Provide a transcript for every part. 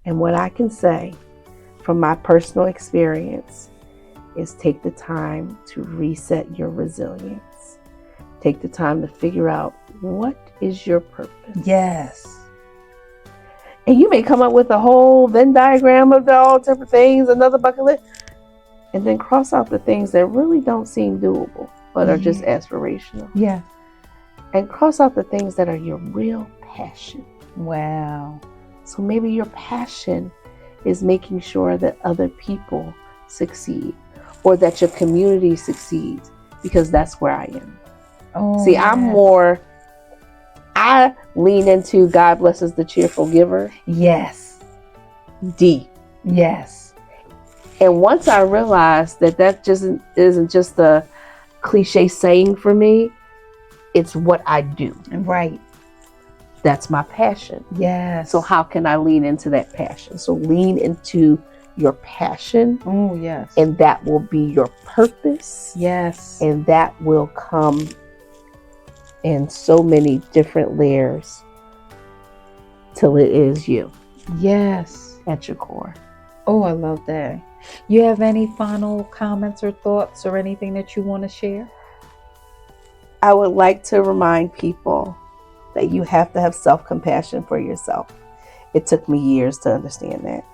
And what I can say from my personal experience is take the time to reset your resilience. Take the time to figure out what is your purpose. Yes. And you may come up with a whole Venn diagram of all different things, another bucket list, and then cross out the things that really don't seem doable, but are just aspirational. Yeah. And cross out the things that are your real passion. Wow. So maybe your passion is making sure that other people succeed or that your community succeeds, because that's where I am. Oh, See, I lean into God blesses the cheerful giver. Yes. Deep. Yes. And once I realized that just isn't just a cliche saying for me, it's what I do. Right. That's my passion. Yes. So how can I lean into that passion? So lean into your passion. Oh, yes. And that will be your purpose. Yes. And that will come in so many different layers till it is you. Yes. At your core. Oh, I love that. You have any final comments or thoughts or anything that you want to share? I would like to remind people that you have to have self-compassion for yourself. It took me years to understand that.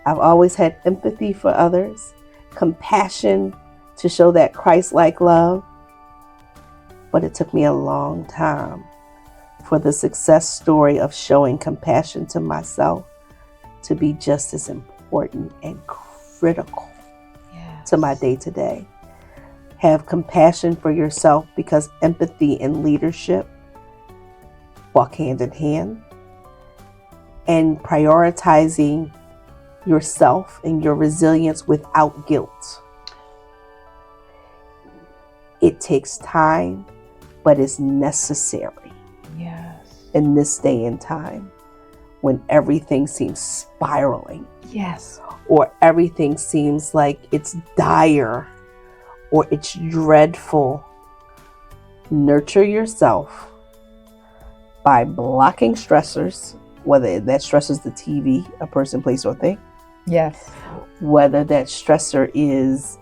I've always had empathy for others, compassion to show that Christ-like love, but it took me a long time for the success story of showing compassion to myself to be just as important and critical to my day-to-day. Have compassion for yourself, because empathy and leadership walk hand in hand. And prioritizing yourself and your resilience without guilt. It takes time, but it's necessary. Yes. In this day and time, when everything seems spiraling. Yes. Or everything seems like it's dire or it's dreadful. Nurture yourself by blocking stressors, whether that stressor is the TV, a person, place, or thing. Yes. Whether that stressor is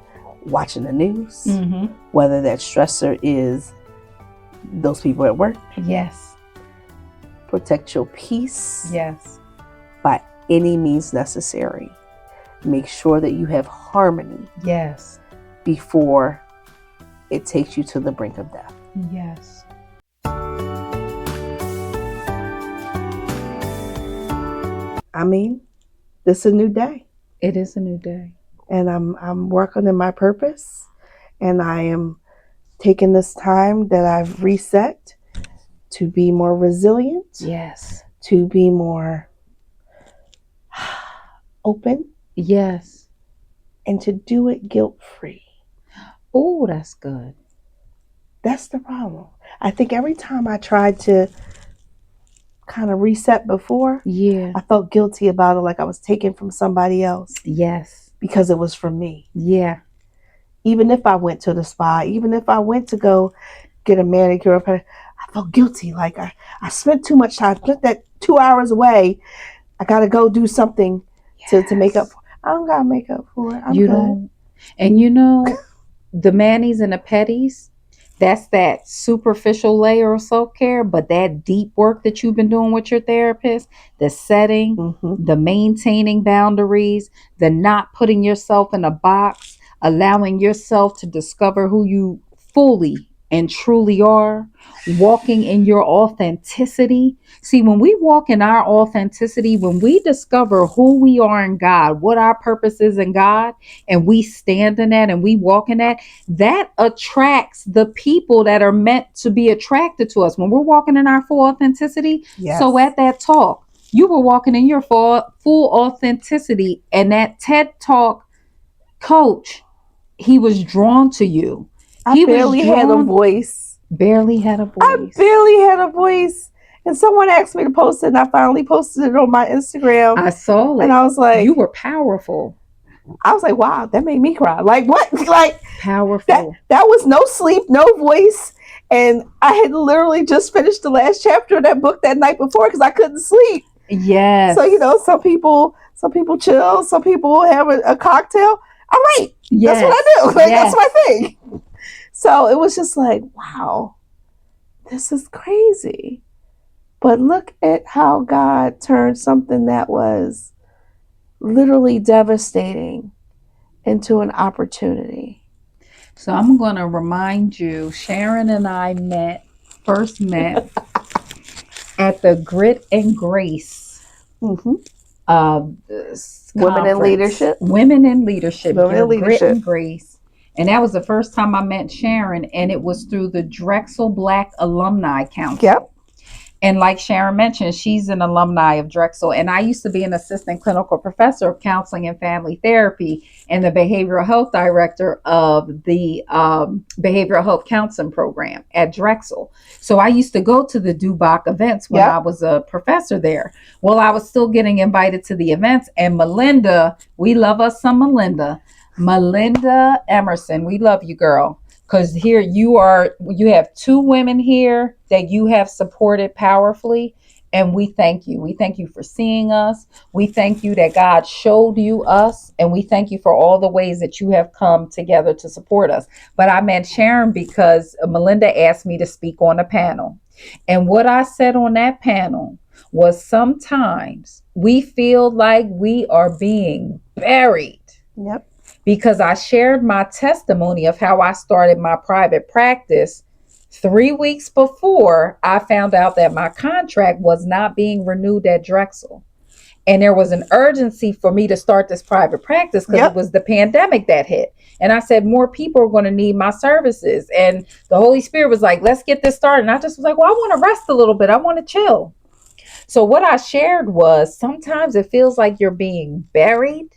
watching the news. Mm-hmm. Whether that stressor is those people at work. Yes. Protect your peace. Yes. By any means necessary. Make sure that you have harmony. Yes. Before it takes you to the brink of death. Yes. I mean, this is a new day. It is a new day. And I'm working in my purpose. And I am taking this time that I've reset to be more resilient. Yes. To be more open. Yes. And to do it guilt-free. Oh, that's good. That's the problem. I think every time I tried to kind of reset before, I felt guilty about it, like I was taken from somebody else. Yes. Because it was from me. Yeah. Even if I went to the spa, even if I went to go get a manicure, I felt guilty. Like I spent too much time, spent that 2 hours away. I got to go do something to make up for it. I don't got to make up for it. I'm you good. Don't. And you know, the manis and the petties, that's that superficial layer of self-care, but that deep work that you've been doing with your therapist, the setting, the maintaining boundaries, the not putting yourself in a box, allowing yourself to discover who you fully and truly are, walking in your authenticity. See, when we walk in our authenticity, when we discover who we are in God, what our purpose is in God, and we stand in that and we walk in that, that attracts the people that are meant to be attracted to us. When we're walking in our full authenticity. Yes. So at that talk, you were walking in your full authenticity, and that TED Talk coach, he was drawn to you. I barely had a voice. Barely had a voice. I barely had a voice. And someone asked me to post it, and I finally posted it on my Instagram. I saw it. And I was like, you were powerful. I was like, wow, that made me cry. Like, what? Like, powerful. That was no sleep, no voice. And I had literally just finished the last chapter of that book that night before because I couldn't sleep. Yes. So, some people chill, some people have a cocktail. All right. Yes. That's what I do. That's my thing. So it was just like, wow, this is crazy. But look at how God turned something that was literally devastating into an opportunity. So I'm going to remind you, Sharon and I first met at the Grit and Grace Women in Leadership. Women in Leadership. Women in Leadership. Grit and Grace. And that was the first time I met Sharon, and it was through the Drexel Black Alumni Council. Yep. And like Sharon mentioned, she's an alumni of Drexel. And I used to be an assistant clinical professor of counseling and family therapy and the behavioral health director of the behavioral health counseling program at Drexel. So I used to go to the DuBoc events when I was a professor there. Well, I was still getting invited to the events. And Melinda, we love us some Melinda Emerson, we love you, girl. Because here you have two women here that you have supported powerfully. And we thank you. We thank you for seeing us. We thank you that God showed you us. And we thank you for all the ways that you have come together to support us. But I met Sharon because Melinda asked me to speak on a panel. And what I said on that panel was, sometimes we feel like we are being buried. Yep. Because I shared my testimony of how I started my private practice 3 weeks before I found out that my contract was not being renewed at Drexel. And there was an urgency for me to start this private practice because it was the pandemic that hit. And I said, more people are going to need my services. And the Holy Spirit was like, let's get this started. And I just was like, well, I want to rest a little bit. I want to chill. So what I shared was, sometimes it feels like you're being buried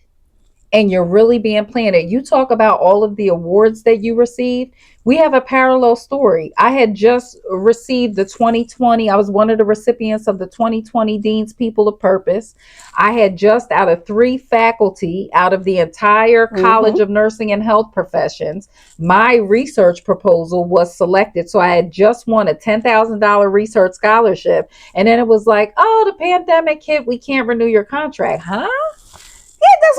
and you're really being planted. You talk about all of the awards that you received. We have a parallel story. I had just received the 2020. I was one of the recipients of the 2020 Dean's People of Purpose. I had just, out of 3 faculty, out of the entire College of Nursing and Health Professions, my research proposal was selected. So I had just won a $10,000 research scholarship. And then it was like, oh, the pandemic hit. We can't renew your contract. Huh? Yeah, that's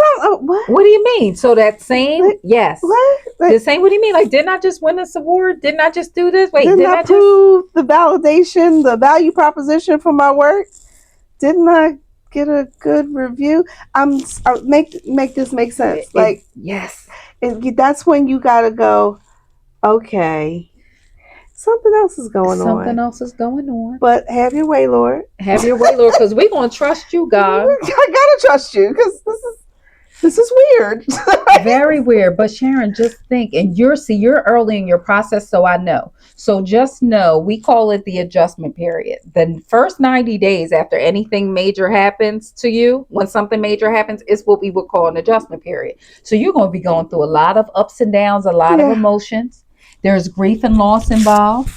what do you mean? So that same, yes. What? The same, what do you mean? Like, didn't I just win this award? Didn't I just do this? Wait, didn't I prove the validation, the value proposition for my work? Didn't I get a good review? Make this make sense. Yes. And that's when you gotta go, okay, something else is going on. Something else is going on. But have your way, Lord. Have your way, Lord, because we're going to trust you, God. I gotta trust you, because this is weird. Very weird. But Sharon, just think, and you're early in your process, so I know. So just know, we call it the adjustment period. The first 90 days after anything major happens to you, when something major happens, is what we would call an adjustment period. So you're going to be going through a lot of ups and downs, a lot of emotions. There's grief and loss involved.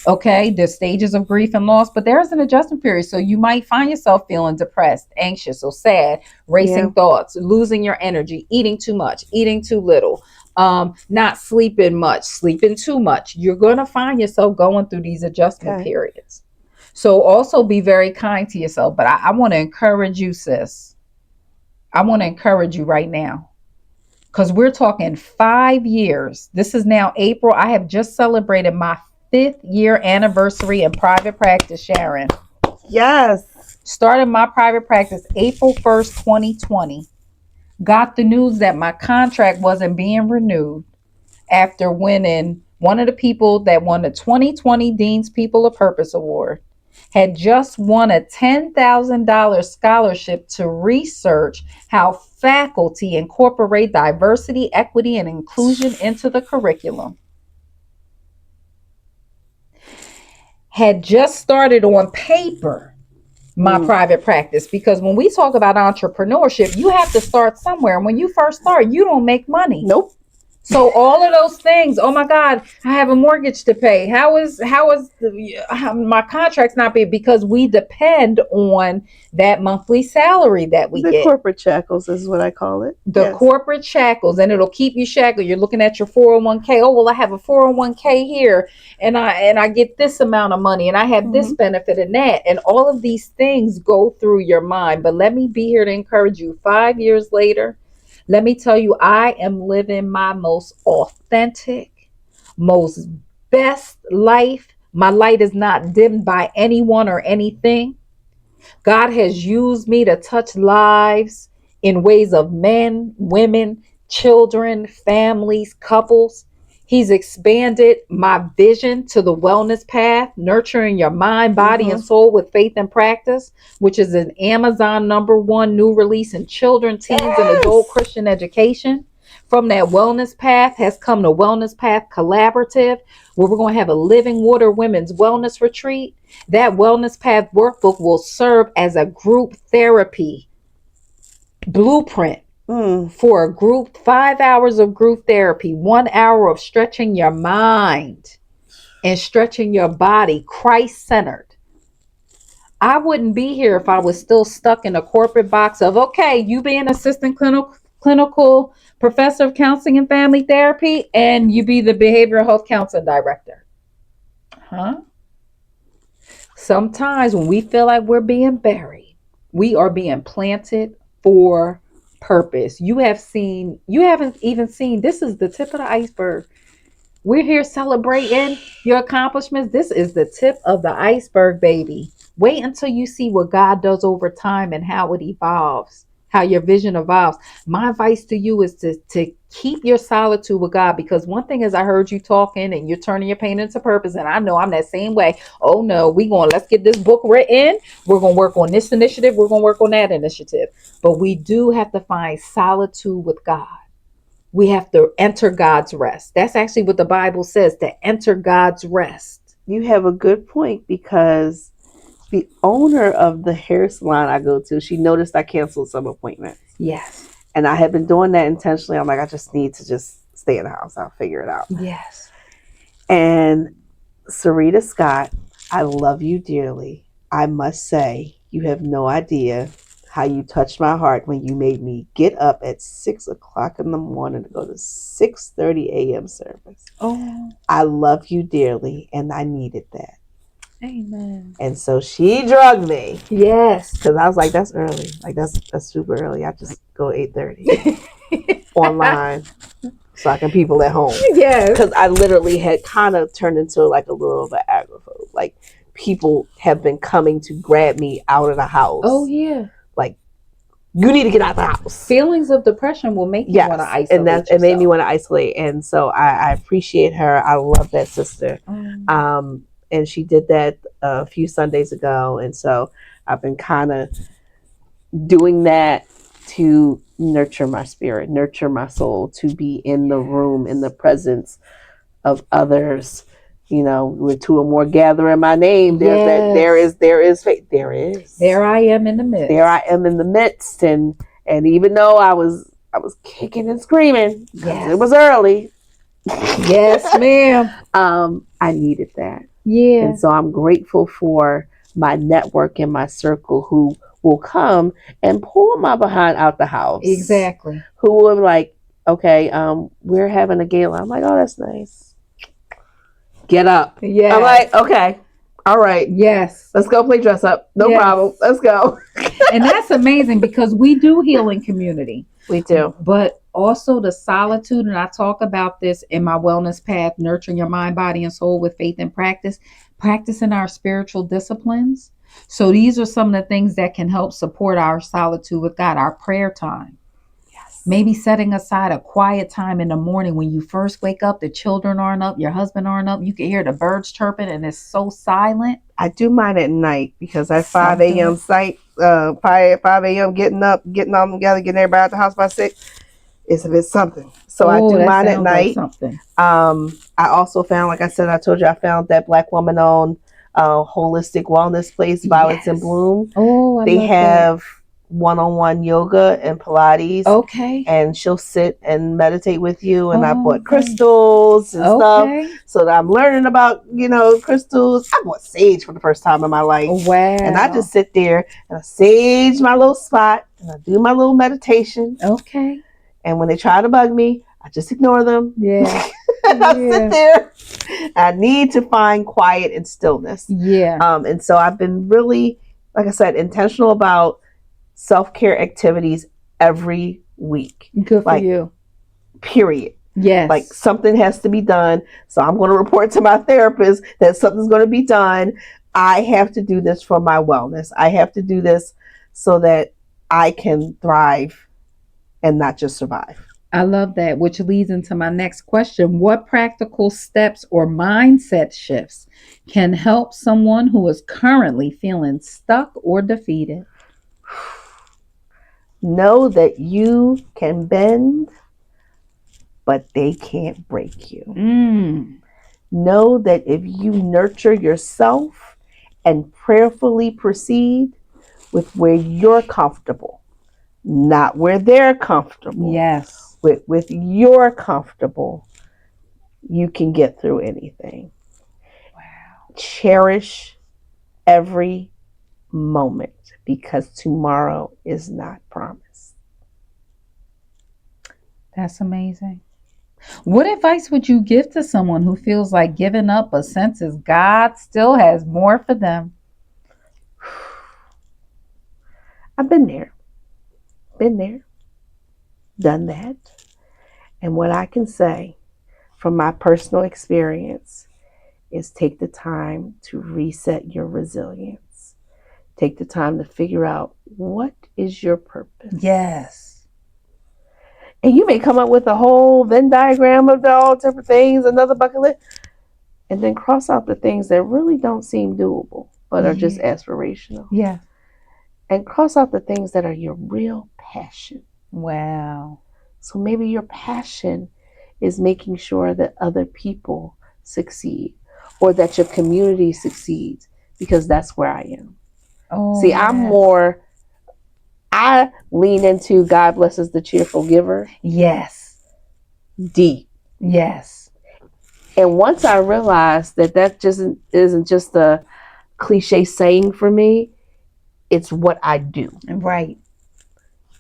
Okay, there's stages of grief and loss, but there's an adjustment period. So you might find yourself feeling depressed, anxious, or sad, racing thoughts, losing your energy, eating too much, eating too little, not sleeping much, sleeping too much. You're going to find yourself going through these adjustment periods. So also be very kind to yourself. But I want to encourage you, sis. I want to encourage you right now. Because we're talking 5 years. This is now April. I have just celebrated my 5th year anniversary in private practice, Sharon. Yes. Started my private practice April 1st, 2020. Got the news that my contract wasn't being renewed after winning. One of the people that won the 2020 Dean's People of Purpose Award had just won a $10,000 scholarship to research how faculty incorporate diversity, equity, and inclusion into the curriculum. Had just started on paper my private practice, because when we talk about entrepreneurship, you have to start somewhere. And when you first start, you don't make money. Nope. So all of those things, oh my God, I have a mortgage to pay. How my contract's not being, because we depend on that monthly salary that we The get. corporate shackles is what I call it. The corporate shackles, and it'll keep you shackled. You're looking at your 401k. Oh, well, I have a 401k here, and I get this amount of money, and I have this benefit and that, and all of these things go through your mind. But let me be here to encourage you. 5 years later, let me tell you, I am living my most authentic, most best life. My light is not dimmed by anyone or anything. God has used me to touch lives in ways of men, women, children, families, couples. He's expanded my vision to the wellness path, nurturing your mind, body, and soul with faith and practice, which is an Amazon #1 new release in children, teens, and adult Christian education. From that wellness path has come the Wellness Path Collaborative, where we're going to have a Living Water Women's Wellness Retreat. That Wellness Path workbook will serve as a group therapy blueprint for a group, 5 hours of group therapy, 1 hour of stretching your mind and stretching your body, Christ-centered. I wouldn't be here if I was still stuck in a corporate box of, okay, you be an assistant clinical professor of counseling and family therapy, and you be the behavioral health counseling director. Sometimes when we feel like we're being buried, we are being planted for purpose. You haven't even seen, this is the tip of the iceberg. We're here celebrating your accomplishments. This is the tip of the iceberg, baby. Wait until you see what God does over time and how it evolves, how your vision evolves. My advice to you is to keep your solitude with God, because one thing is, I heard you talking and you're turning your pain into purpose. And I know I'm that same way. Oh no, let's get this book written. We're going to work on this initiative. We're going to work on that initiative. But we do have to find solitude with God. We have to enter God's rest. That's actually what the Bible says, to enter God's rest. You have a good point, because the owner of the hair salon I go to, she noticed I canceled some appointments. Yes. And I had been doing that intentionally. I'm like, I just need to just stay in the house. I'll figure it out. Yes. And Sarita Scott, I love you dearly. I must say, you have no idea how you touched my heart when you made me get up at 6 o'clock in the morning to go to 6:30 a.m. service. Oh, I love you dearly, and I needed that. amen. And so she drugged me. Yes. Because I was like, that's early. Like, that's super early. I just go 8:30 online so I can people at home. Yes. Because I literally had kind of turned into like a little of an agoraphobe. Like, people have been coming to grab me out of the house. Oh, yeah. Like, you need to get out of the house. Feelings of depression will make you want to isolate. And that it made me want to isolate. And so I appreciate her. I love that sister. And she did that a few Sundays ago. And so I've been kind of doing that to nurture my spirit, nurture my soul, to be in the room, in the presence of others. You know, where two or more gather in my name, there is faith. There I am in the midst. There I am in the midst. And even though I was kicking and screaming, because it was early. Yes, ma'am. I needed that. Yeah. And so I'm grateful for my network and my circle who will come and pull my behind out the house. Exactly. Who will be like, okay, we're having a gala. I'm like, oh, that's nice. Get up. Yeah. I'm like, okay. All right. Yes. Let's go play dress up. No problem. Let's go. And that's amazing, because we do heal in community. We do. But also the solitude, and I talk about this in my wellness path, nurturing your mind, body, and soul with faith and practicing our spiritual disciplines. So these are some of the things that can help support our solitude with God, our prayer time. Maybe setting aside a quiet time in the morning when you first wake up, the children aren't up, your husband aren't up, you can hear the birds chirping and it's so silent. I do mine at night, because at 5 a.m. 5 a.m. getting up, getting all together, getting everybody out the house by 6, it's a bit something. So I do mine at night. Like I also found, like I said, I told you, I found that Black woman-owned holistic wellness place, Violets in Bloom. Oh, they have one-on-one yoga and Pilates. Okay. And she'll sit and meditate with you. And I bought Okay. crystals and stuff. Okay. So that I'm learning about, crystals. I bought sage for the first time in my life. Wow. And I just sit there and I sage my little spot and I do my little meditation. Okay. And when they try to bug me, I just ignore them. Yeah. And I sit there. I need to find quiet and stillness. Yeah. And so I've been really, like I said, intentional about self-care activities every week. Good for you. Period. Yes. Like something has to be done. So I'm going to report to my therapist that something's going to be done. I have to do this for my wellness. I have to do this so that I can thrive and not just survive. I love that, which leads into my next question. What practical steps or mindset shifts can help someone who is currently feeling stuck or defeated? Know that you can bend, but they can't break you. Know that if you nurture yourself and prayerfully proceed with where you're comfortable, not where they're comfortable. Yes. With you're comfortable, you can get through anything. Wow. Cherish every moment because tomorrow is not promised. That's amazing. What advice would you give to someone who feels like giving up but senses God still has more for them? I've been there, done that. And what I can say from my personal experience is take the time to reset your resilience. Take the time to figure out what is your purpose. Yes. And you may come up with a whole Venn diagram of all different things, another bucket list, and then cross out the things that really don't seem doable, but are just aspirational. Yeah. And cross out the things that are your real passion. Wow. So maybe your passion is making sure that other people succeed or that your community succeeds, because that's where I am. Oh, see, I lean into God blesses the cheerful giver. Yes. Deep. Yes. And once I realized that just isn't just a cliche saying for me, it's what I do. Right.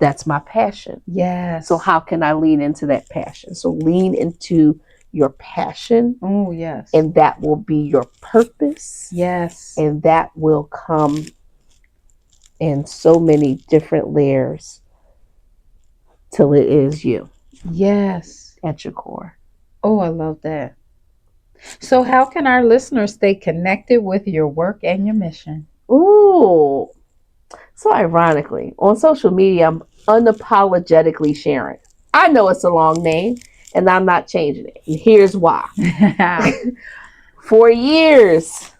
That's my passion. Yes. So how can I lean into that passion? So lean into your passion. Oh, yes. And that will be your purpose. Yes. And that will come in so many different layers till it is you. Yes. At your core. Oh, I love that. So how can our listeners stay connected with your work and your mission? Ooh. So ironically, on social media, I'm unapologetically Sharon. I know it's a long name, and I'm not changing it. And here's why. For years,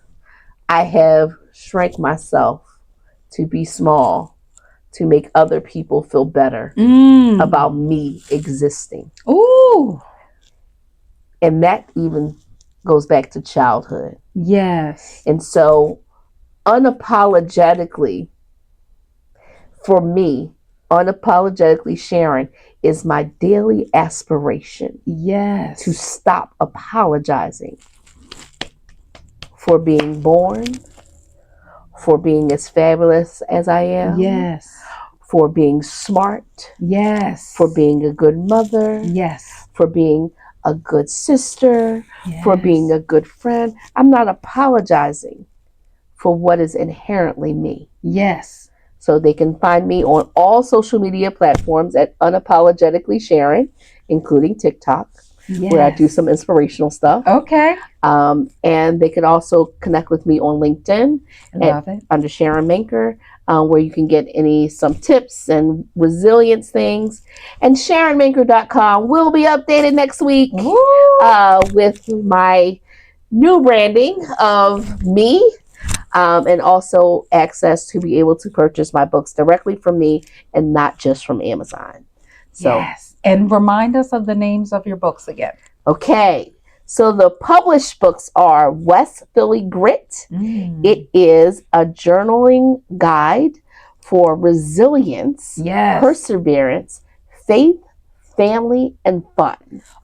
I have shrank myself to be small, to make other people feel better about me existing. Ooh. And that even goes back to childhood. Yes. And so, unapologetically, for me, unapologetically Sharon is my daily aspiration. Yes. To stop apologizing for being born, for being as fabulous as I am. Yes. For being smart. Yes. For being a good mother. Yes. For being a good sister. Yes. For being a good friend. I'm not apologizing for what is inherently me. Yes. So they can find me on all social media platforms at unapologetically Sharon, including TikTok, where I do some inspirational stuff. Okay. And they can also connect with me on LinkedIn under Sharon Manker, where you can get some tips and resilience things. And SharonManker.com will be updated next week with my new branding of me. And also access to be able to purchase my books directly from me and not just from Amazon. So, yes. And remind us of the names of your books again. Okay. So the published books are West Philly Grit. It is a journaling guide for resilience, Yes. perseverance, faith, family, and fun.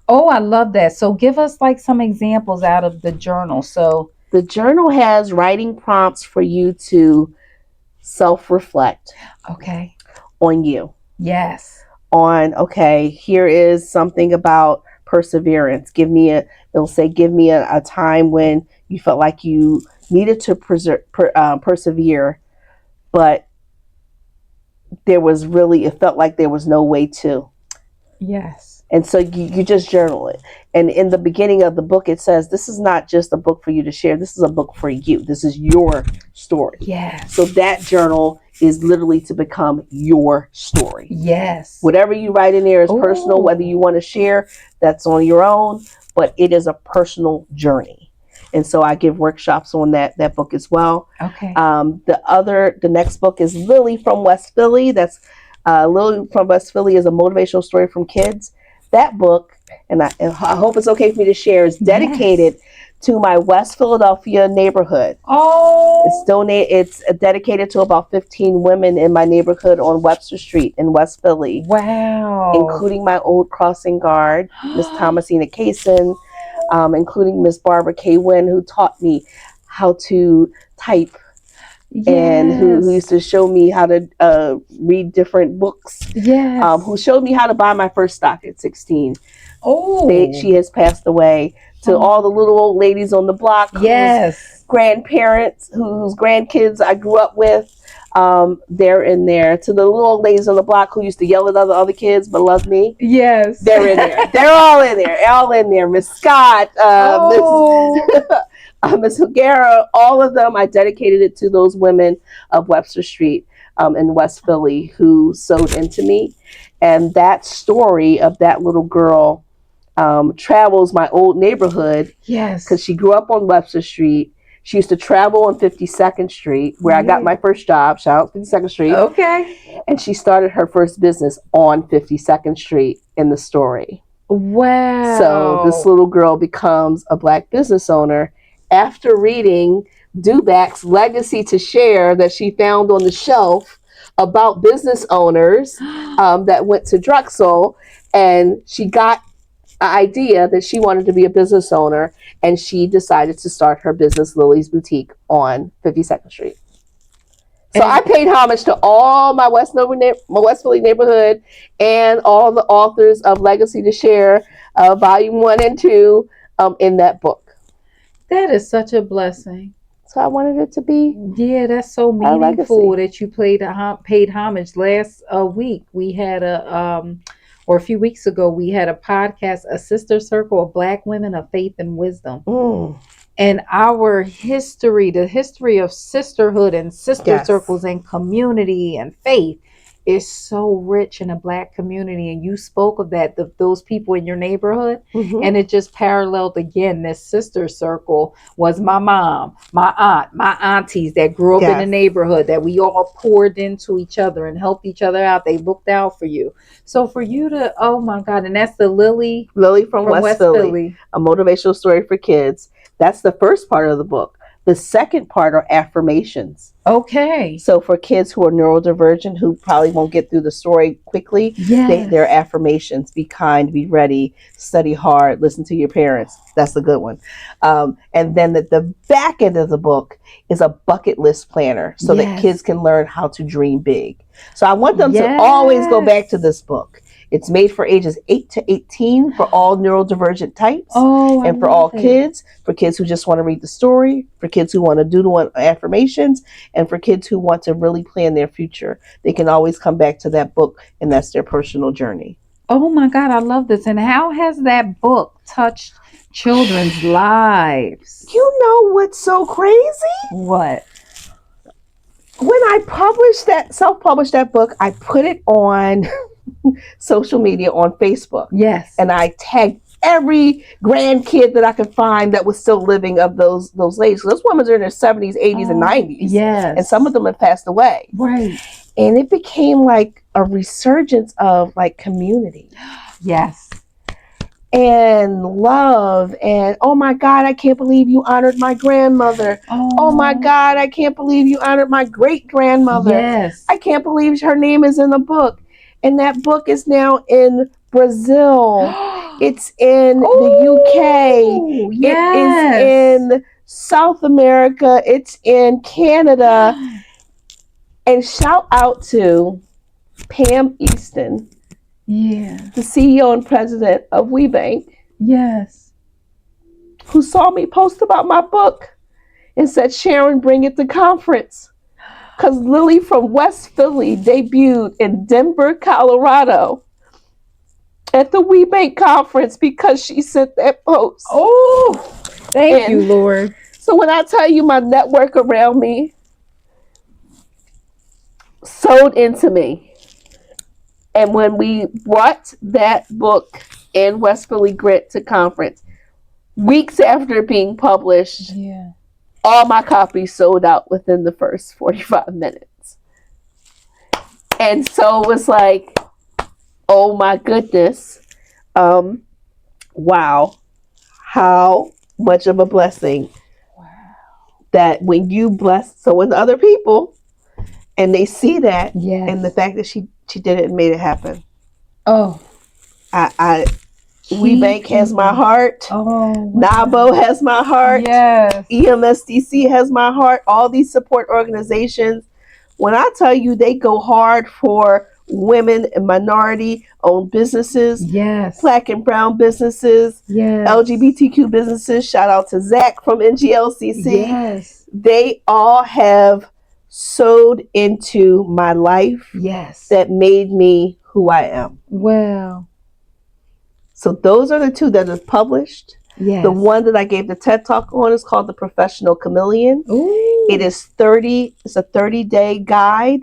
Oh, I love that. So give us like some examples out of the journal. So the journal has writing prompts for you to self-reflect okay. on you. Yes. On, okay, here is something about perseverance. It'll say, give me a time when you felt like you needed to persevere, but it felt like there was no way to. Yes. And so you just journal it. And in the beginning of the book, it says, this is not just a book for you to share. This is a book for you. This is your story. Yes. So that journal is literally to become your story. Yes. Whatever you write in there is personal. Whether you want to share, that's on your own. But it is a personal journey. And so I give workshops on that book as well. Okay. The next book is Lily from West Philly. That's Lily from West Philly is a motivational story from kids. That book, and I hope it's okay for me to share, is dedicated to my West Philadelphia neighborhood. Oh. It's dedicated to about 15 women in my neighborhood on Webster Street in West Philly. Wow. Including my old crossing guard, Miss Thomasina Kaysen, including Miss Barbara K. Wynn, who taught me how to type. Yes. And who used to show me how to read different books. Yes. Who showed me how to buy my first stock at 16. Oh. She has passed away. To all the little old ladies on the block. Yes. Grandparents whose grandkids I grew up with. They're in there. To the little old ladies on the block who used to yell at other kids but loved me. Yes. They're in there. They're all in there. All in there. Miss Scott, Miss Hugera, all of them. I dedicated it to those women of Webster Street in West Philly who sewed into me. And that story of that little girl travels my old neighborhood. Yes. Because she grew up on Webster Street. She used to travel on 52nd Street, where I got my first job. Shout out 52nd Street. Okay. And she started her first business on 52nd Street in the story. Wow. So this little girl becomes a Black business owner after reading Dubak's Legacy to Share that she found on the shelf about business owners that went to Drexel. And she got an idea that she wanted to be a business owner, and she decided to start her business, Lily's Boutique, on 52nd Street. So I paid homage to all my West Philly neighborhood and all the authors of Legacy to Share, Volume 1 and 2, in that book. That is such a blessing. So I wanted it to be. Yeah, that's so meaningful that you paid homage. Last week we had or a few weeks ago, we had a podcast, A Sister Circle of Black Women of Faith and Wisdom. And our history, the history of sisterhood and sister circles and community and faith is so rich in a Black community. And you spoke of that, those people in your neighborhood. And it just paralleled again. This sister circle was my mom, my aunt, my aunties that grew up in the neighborhood, that we all poured into each other and helped each other out. They looked out for you. So for you to, oh my God, and that's the Lily from West Philly, a motivational story for kids. That's the first part of the book. The second part are affirmations. Okay. So for kids who are neurodivergent, who probably won't get through the story quickly, they're affirmations. Be kind, be ready, study hard, listen to your parents. That's a good one. And then the back end of the book is a bucket list planner so that kids can learn how to dream big. So I want them to always go back to this book. It's made for ages 8 to 18 for all neurodivergent types, and for all kids, for kids who just want to read the story, for kids who want to do the affirmations, and for kids who want to really plan their future. They can always come back to that book, and that's their personal journey. Oh my God, I love this. And how has that book touched children's lives? You know what's so crazy? What? When I self-published that book, I put it on social media on Facebook. Yes. And I tagged every grandkid that I could find that was still living of those ladies. Those women are in their 70s, 80s, and 90s. Yes. And some of them have passed away. Right. And it became like a resurgence of like community. Yes. and love and, oh my God, I can't believe you honored my grandmother. Oh my God, I can't believe you honored my great grandmother. Yes. I can't believe her name is in the book. And that book is now in Brazil. It's in the UK. Yes. It is in South America. It's in Canada. And shout out to Pam Easton, the CEO and president of WeBank. Yes. Who saw me post about my book and said, Sharon, bring it to conference. Because Lily from West Philly debuted in Denver, Colorado at the WeBank conference because she sent that post. Oh, thank you, Lord. So when I tell you my network around me sewed into me, and when we brought that book in West Philly Grit to conference, weeks after being published, all my copies sold out within the first 45 minutes. And so it was like, oh my goodness. Wow. How much of a blessing that when you bless someone other people and they see that and the fact that she did it and made it happen. Oh. WeBank has my heart. Oh, NABO has my heart. Yes. EMSDC has my heart. All these support organizations, when I tell you they go hard for women and minority-owned businesses, Black and brown businesses, LGBTQ businesses, shout out to Zach from NGLCC. They all have sewed into my life that made me who I am. Well. So those are the two that are published. The one that I gave the TED Talk on is called The Professional Chameleon. Ooh. It's a 30-day guide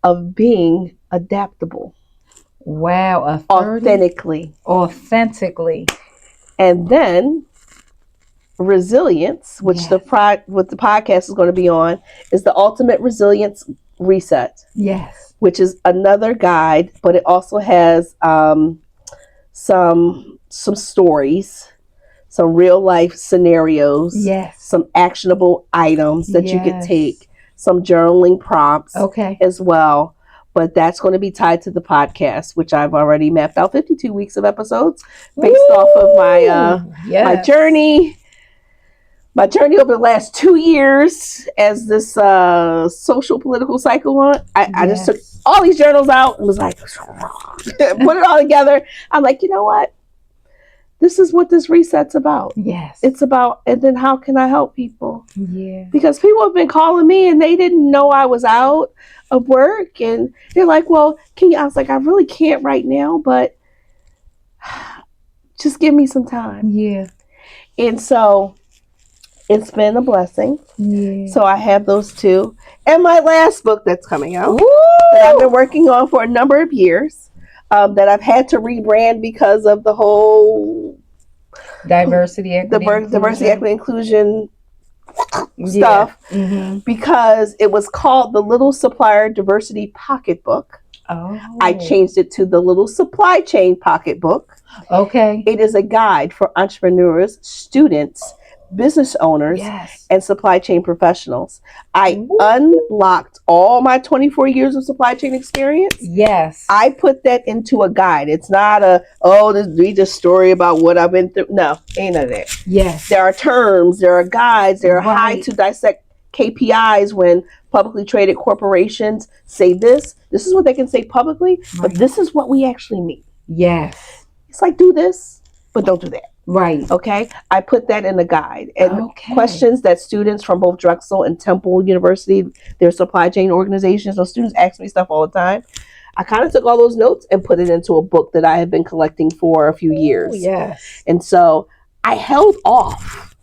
of being adaptable. Wow. Authentically. And then Resilience, which the podcast is going to be on, is the Ultimate Resilience Reset. Yes. Which is another guide, but it also has some stories, some real life scenarios, some actionable items that you could take, some journaling prompts as well. But that's going to be tied to the podcast, which I've already mapped out 52 weeks of episodes based off of my journey. My journey over the last 2 years as this social political cycle on, I just took all these journals out and was like, put it all together. I'm like, you know what? This is what this reset's about. Yes. It's about, and then how can I help people? Yeah. Because people have been calling me and they didn't know I was out of work. And they're like, well, can you? I was like, I really can't right now, but just give me some time. Yeah. And so it's been a blessing. Yeah. So I have those two. And my last book that's coming out that I've been working on for a number of years, that I've had to rebrand because of the whole diversity, equity, inclusion stuff. Because it was called the Little Supplier Diversity Pocketbook. I changed it to the Little Supply Chain Pocketbook. It is a guide for entrepreneurs, students, business owners, and supply chain professionals. I unlocked all my 24 years of supply chain experience. I put that into a guide. It's not read a story about what I've been through. No, ain't none of that. There are terms, there are guides, there are how to dissect KPIs when publicly traded corporations say this. This is what they can say publicly, but this is what we actually mean. It's like, do this, but don't do that. Right. Okay. I put that in the guide, and questions that students from both Drexel and Temple University, their supply chain organizations, those students ask me stuff all the time. I kind of took all those notes and put it into a book that I have been collecting for a few years. And so I held off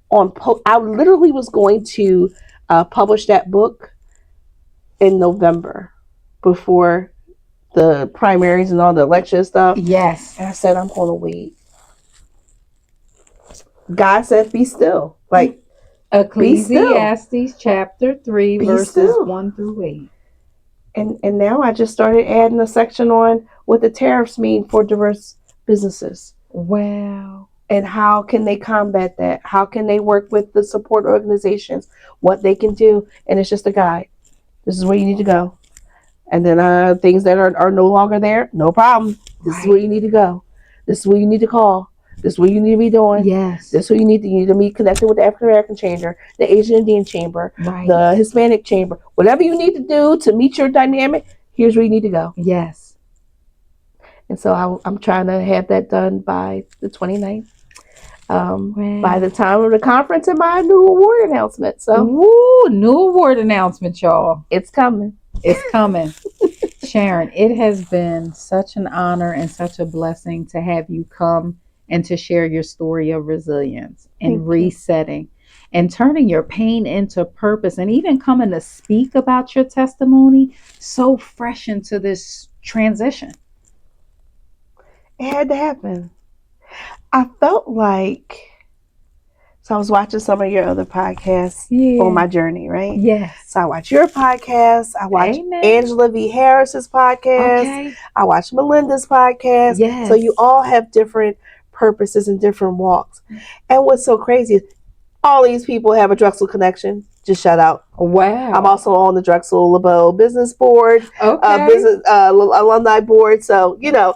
on, I literally was going to publish that book in November before the primaries and all the election stuff. And I said, I'm going to wait. God said, be still. Like, Ecclesiastes chapter 3, verses 1 through 8. And now I just started adding a section on what the tariffs mean for diverse businesses. Wow. And how can they combat that? How can they work with the support organizations? What they can do? And it's just a guide. This is where you need to go. And then things that are no longer there, no problem. This is where you need to go. This is where you need to call. This is what you need to be doing. Yes. This is what you need to be connected with the African American Chamber, the Asian Indian Chamber, Right. the Hispanic Chamber. Whatever you need to do to meet your dynamic, here's where you need to go. Yes. And so I'm trying to have that done by the 29th. By the time of the conference and my new award announcement. So, woo, new award announcement, y'all. It's coming. It's coming. Sharon, it has been such an honor and such a blessing to have you come and to share your story of resilience and resetting and turning your pain into purpose, and even coming to speak about your testimony so fresh into this transition. It had to happen. I felt like, so I was watching some of your other podcasts on my journey, right? Yes. So I watch your podcast. I watch Angela V. Harris's podcast. Okay. I watch Melinda's podcast. Yes. So you all have different purposes and different walks. And what's so crazy is all these people have a Drexel connection. Just shout out. Wow. I'm also on the Drexel LeBeau business board, business alumni board. So, you know,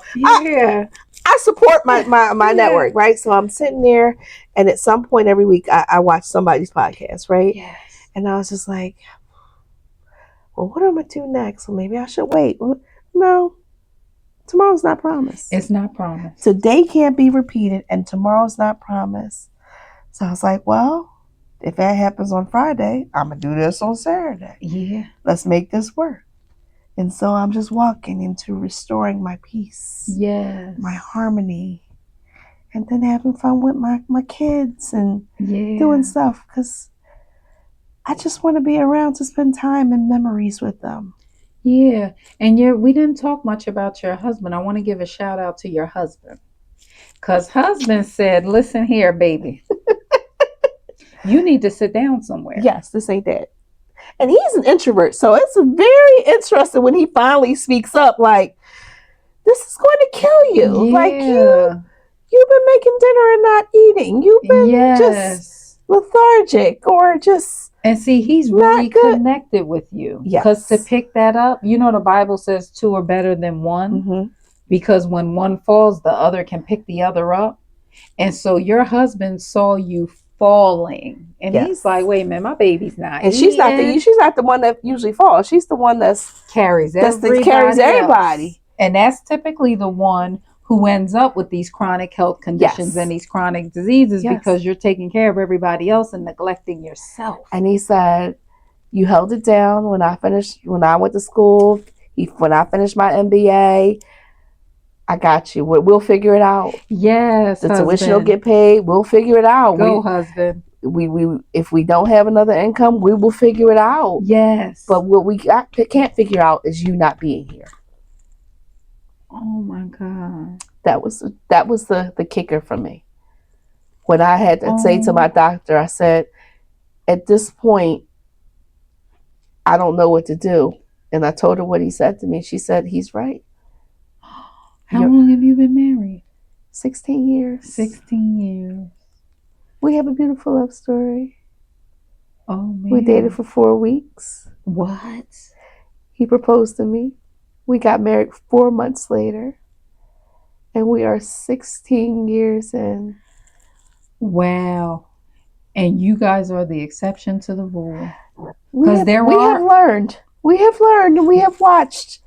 I support my network, right? So I'm sitting there, and at some point every week I watch somebody's podcast, right? Yes. And I was just like, well, what am I do next? Well, maybe I should wait. No, tomorrow's not promised. It's not promised. Today can't be repeated, and tomorrow's not promised. So I was like, well, if that happens on Friday, I'm going to do this on Saturday. Yeah. Let's make this work. And so I'm just walking into restoring my peace. Yes. My harmony. And then having fun with my kids and doing stuff. Because I just want to be around to spend time and memories with them. Yeah. And we didn't talk much about your husband. I want to give a shout out to your husband. Because husband said, listen here, baby. You need to sit down somewhere. Yes, this ain't that. And he's an introvert. So it's very interesting when he finally speaks up, like, this is going to kill you. Yeah. Like, you've been making dinner and not eating. You've been just lethargic or just... And see, he's really connected with you. Because to pick that up, you know, the Bible says two are better than one. Mm-hmm. Because when one falls, the other can pick the other up. And so your husband saw you falling, and he's like, wait a minute, my baby's not and she's not the one that usually falls. She's the one that carries everybody. And that's typically the one who ends up with these chronic health conditions and these chronic diseases because you're taking care of everybody else and neglecting yourself. And he said, you held it down when I went to school, when I finished my MBA. I got you. We'll figure it out. Yes, the tuition will get paid. We'll figure it out. Husband. We if we don't have another income, we will figure it out. Yes. But what we can't figure out is you not being here. Oh my God. That was the kicker for me. When I had to say to my doctor, I said, at this point, I don't know what to do. And I told her what he said to me. She said, he's right. How long have you been married? 16 years. 16 years. We have a beautiful love story. Oh, man. We dated for 4 weeks. What? He proposed to me. We got married 4 months later. And we are 16 years in. Wow. And you guys are the exception to the rule. We have learned and we have watched.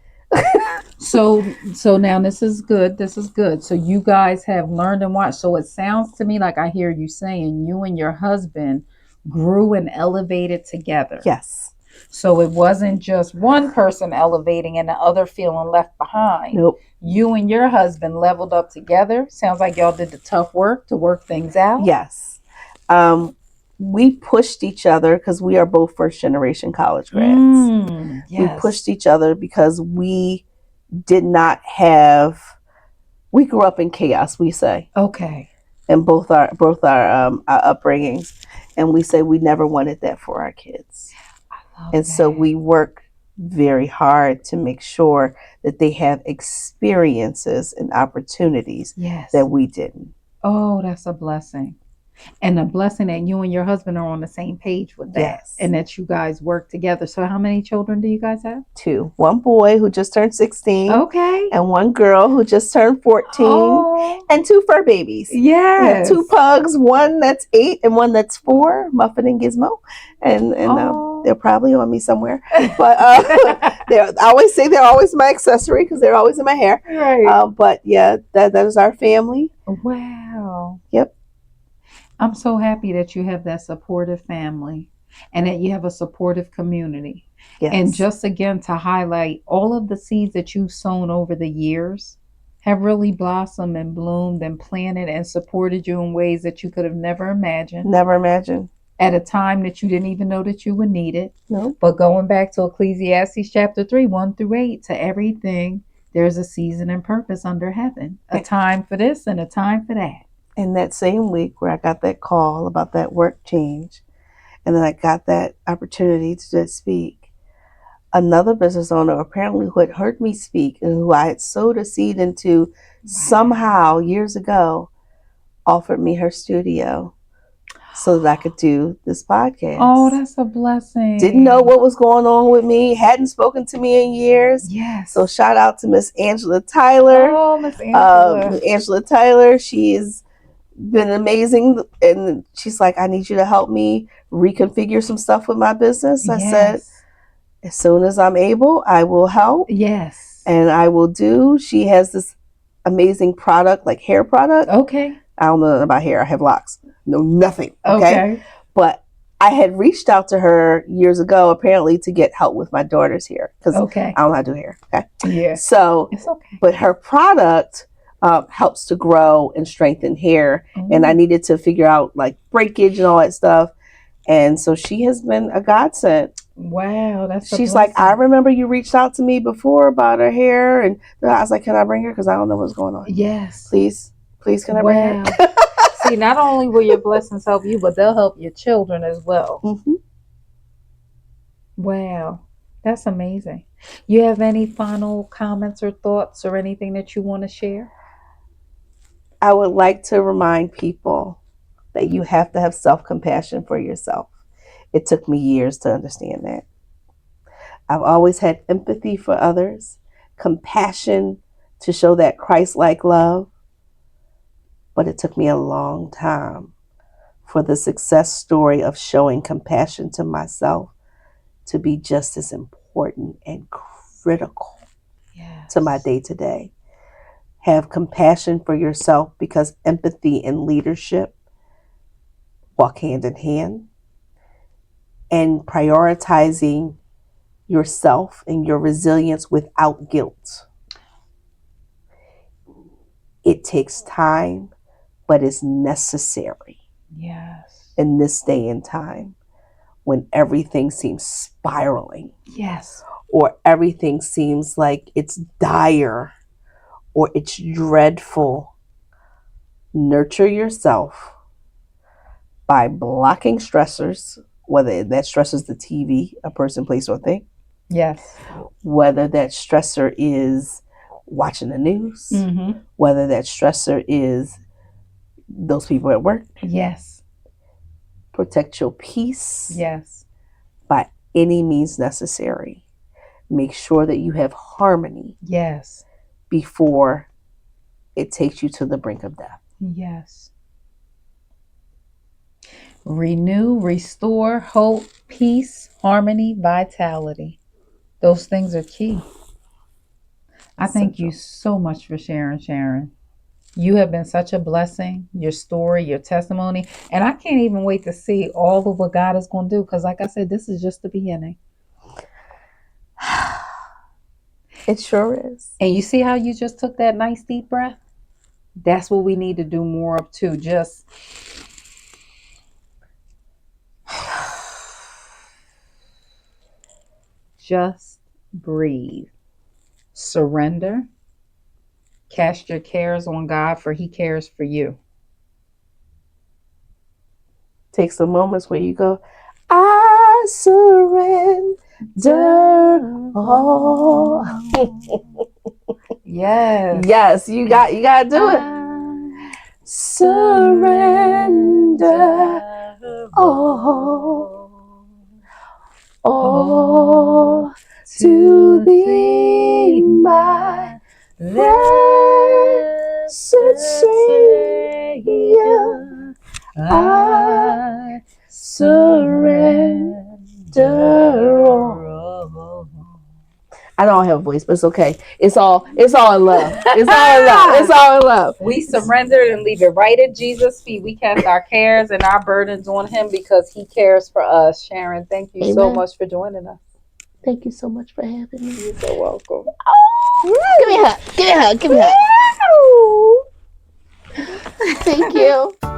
So now this is good. So you guys have learned and watched. So it sounds to me like I hear you saying you and your husband grew and elevated together. Yes. So it wasn't just one person elevating and the other feeling left behind. Nope. You and your husband leveled up together. Sounds like y'all did the tough work to work things out. Yes. We pushed each other because we are both first generation college grads. Yes. We pushed each other because we did not we grew up in chaos, we say. Okay. In both our upbringings. And we say we never wanted that for our kids. And so we work very hard to make sure that they have experiences and opportunities Yes. that we didn't. Oh, that's a blessing. And a blessing that you and your husband are on the same page with that. Yes. And that you guys work together. So how many children do you guys have? 2. One boy who just turned 16. Okay. And one girl who just turned 14. Oh. And 2 fur babies. Yes. We have 2 pugs, one that's 8 and one that's 4, Muffin and Gizmo. And they're probably on me somewhere. But I always say they're always my accessory because they're always in my hair. Right. But yeah, that is our family. Wow. Yep. I'm so happy that you have that supportive family and that you have a supportive community. Yes. And just again to highlight, all of the seeds that you've sown over the years have really blossomed and bloomed and planted and supported you in ways that you could have never imagined. Never imagined. At a time that you didn't even know that you would need it. Nope. But going back to Ecclesiastes chapter 3, 1-8, to everything, there's a season and purpose under heaven. A time for this and a time for that. And that same week where I got that call about that work change, and then I got that opportunity to just speak, another business owner apparently who had heard me speak and who I had sowed a seed into somehow years ago offered me her studio so that I could do this podcast. Oh, that's a blessing. Didn't know what was going on with me, hadn't spoken to me in years. Yes. So shout out to Miss Angela Tyler. Oh, Miss Angela. Angela Tyler, she's been amazing. And she's like, I need you to help me reconfigure some stuff with my business. I said, as soon as I'm able, I will help. Yes. And I will do. She has this amazing product, like hair product. Okay. I don't know about hair. I have locks. No, nothing. Okay. But I had reached out to her years ago, apparently, to get help with my daughter's hair. Because I don't know how to do hair. Okay. Yeah. So, it's okay. But her product helps to grow and strengthen hair. Mm-hmm. And I needed to figure out like breakage and all that stuff. And so she has been a godsend. Wow, that's She's like, I remember you reached out to me before about her hair. And I was like, can I bring her? Because I don't know what's going on. Yes. Please, can I bring her? See, not only will your blessings help you, but they'll help your children as well. Mm-hmm. Wow, that's amazing. You have any final comments or thoughts or anything that you want to share? I would like to remind people that you have to have self-compassion for yourself. It took me years to understand that. I've always had empathy for others, compassion to show that Christ-like love, but it took me a long time for the success story of showing compassion to myself to be just as important and critical to my day-to-day. Have compassion for yourself because empathy and leadership walk hand in hand. And prioritizing yourself and your resilience without guilt. It takes time, but it's necessary. Yes. In this day and time when everything seems spiraling. Yes. Or everything seems like it's dire or it's dreadful. Nurture yourself by blocking stressors, whether that stresses the TV, a person, place, or thing. Yes. Whether that stressor is watching the news, mm-hmm. whether that stressor is those people at work. Yes. Protect your peace. Yes. By any means necessary. Make sure that you have harmony. Yes. Before it takes you to the brink of death. Yes. Renew, restore, hope, peace, harmony, vitality. Those things are key. I thank you so much for sharing, Sharon. You have been such a blessing, your story, your testimony. And I can't even wait to see all of what God is going to do. Because like I said, this is just the beginning. It sure is. And you see how you just took that nice deep breath? That's what we need to do more of too. Just breathe. Surrender. Cast your cares on God, for He cares for you. Take some moments where you go, I surrender all. Yes. Yes, you got to do it. Surrender all to thee, my blessed Savior. I surrender all. I don't have a voice, but it's okay. It's all in love. It's all in love. It's all in love. We surrendered and leave it right at Jesus' feet. We cast our cares and our burdens on him because he cares for us. Sharon, thank you so much for joining us. Thank you so much for having me. You're so welcome. Give me a hug. Give me a hug. Give me a hug. Thank you.